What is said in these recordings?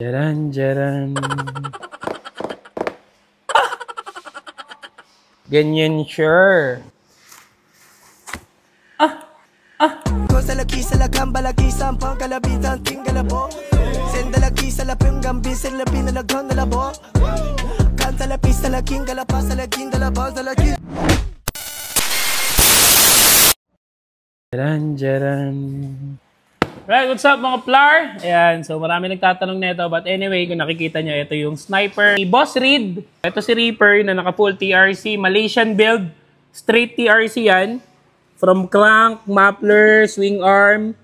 Jaran, jaran. Ganyan, sure. Cosa la chisa la gamba la chisa un po' calabitan tinga la bo. Senda la chisa la pingam bisel la pina la gonda la bo. Canta la pista la kinga la pasa la kinga la balda la kinga. Jaran, jaran. Right, what's up mga plar? Ayan, so marami nagtatanong nito. But anyway, kung nakikita nyo, ito yung sniper ni Boss Reed. Ito si Reaper na naka-full TRC. Malaysian build. Straight TRC yan. From crank, muffler, swing arm,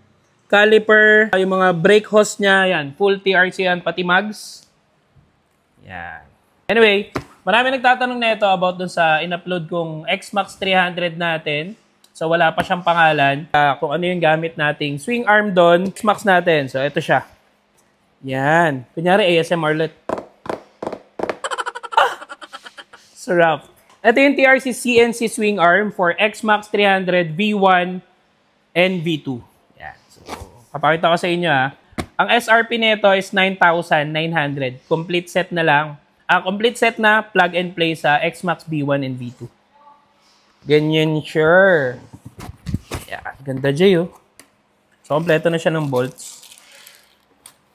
caliper, yung mga brake hose niya. Yan, full TRC yan, pati mags. Yan. Anyway, marami nagtatanong nito about dun sa in-upload kong XMAX 300 natin. So, wala pa siyang pangalan. Kung ano yung gamit nating swing arm doon, XMAX natin. So, ito siya. Yan. Kunyari, ASMR ulit. Sarap. Ito yung TRC CNC swing arm for XMAX 300 V1 and V2. Yan. So, papakita ko sa inyo ha. Ang SRP nito is 9,900. Complete set na lang. Complete set na plug and play sa XMAX V1 and V2. Ganyan, sure. Yeah, ganda Jay, oh. So, kompleto na siya ng bolts.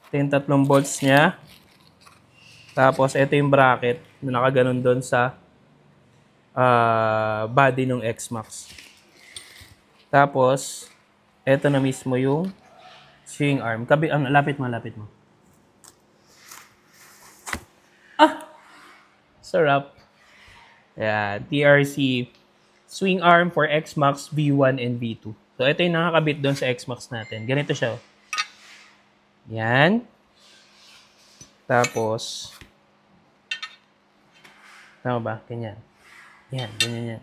Ito yung 3 bolts niya. Tapos, ito yung bracket na nakaganon doon sa body ng XMAX. Tapos, ito na mismo yung swing arm. Lapit mo. Sarap. Yeah, TRC swing arm for XMAX V1 and V2. So, ito yung nakakabit doon sa XMAX natin. Ganito siya. Yan. Tapos, tama ba? Ganyan. Yan, ganyan yan.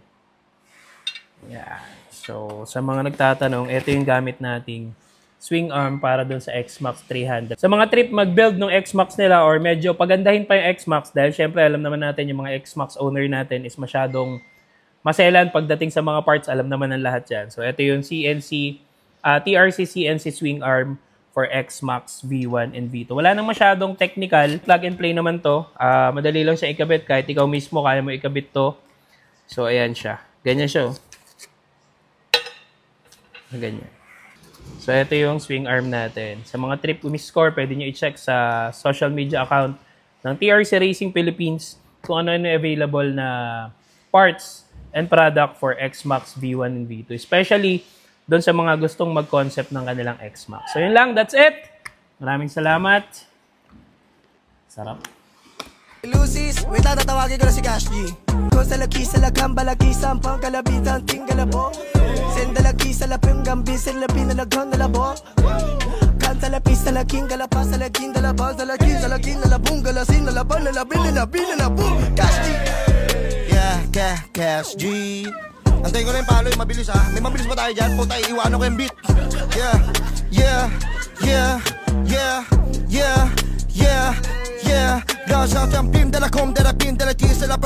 Yan. So, sa mga nagtatanong, ito yung gamit nating swing arm para doon sa XMAX 300. Sa mga trip mag-build ng XMAX nila or medyo pagandahin pa yung XMAX dahil syempre alam naman natin yung mga XMAX owner natin is masyadong maselan pagdating sa mga parts, alam naman ng lahat yan. So, ito yung TRC CNC swing arm for XMAX V1 and V2. Wala nang masyadong technical. Plug and play naman to. Madali lang siya ikabit. Kahit ikaw mismo, kaya mo ikabit to. So, ayan siya. Ganyan siya. Ganyan. So, ito yung swing arm natin. Sa mga trip umiscore, pwede nyo i-check sa social media account ng TRC Racing Philippines kung ano available na parts and product for XMAX V1 and V2. Especially doon sa mga gustong mag-concept ng kanilang XMAX. So yun lang, that's it. Maraming salamat. Sarap. Lucis, wait na tatawagin ko na si Cash G. Cosa la chisa la gamba la chisa un po' calabitan tinga la bo. Senda la chisa la pingam bisel la pina la gonda la bo. Canta la pista la kinga la pasa la kinga la balda la kinga la bunga la sinda la bala la billa la boom. Cash G. Cash G. Antayin ko na yung palo, yung mabilis ha. May mabilis ba tayo dyan? Puta, iiwanan ko yung beat. Yeah. Gracias, te pim de la com de la pin de la 15 la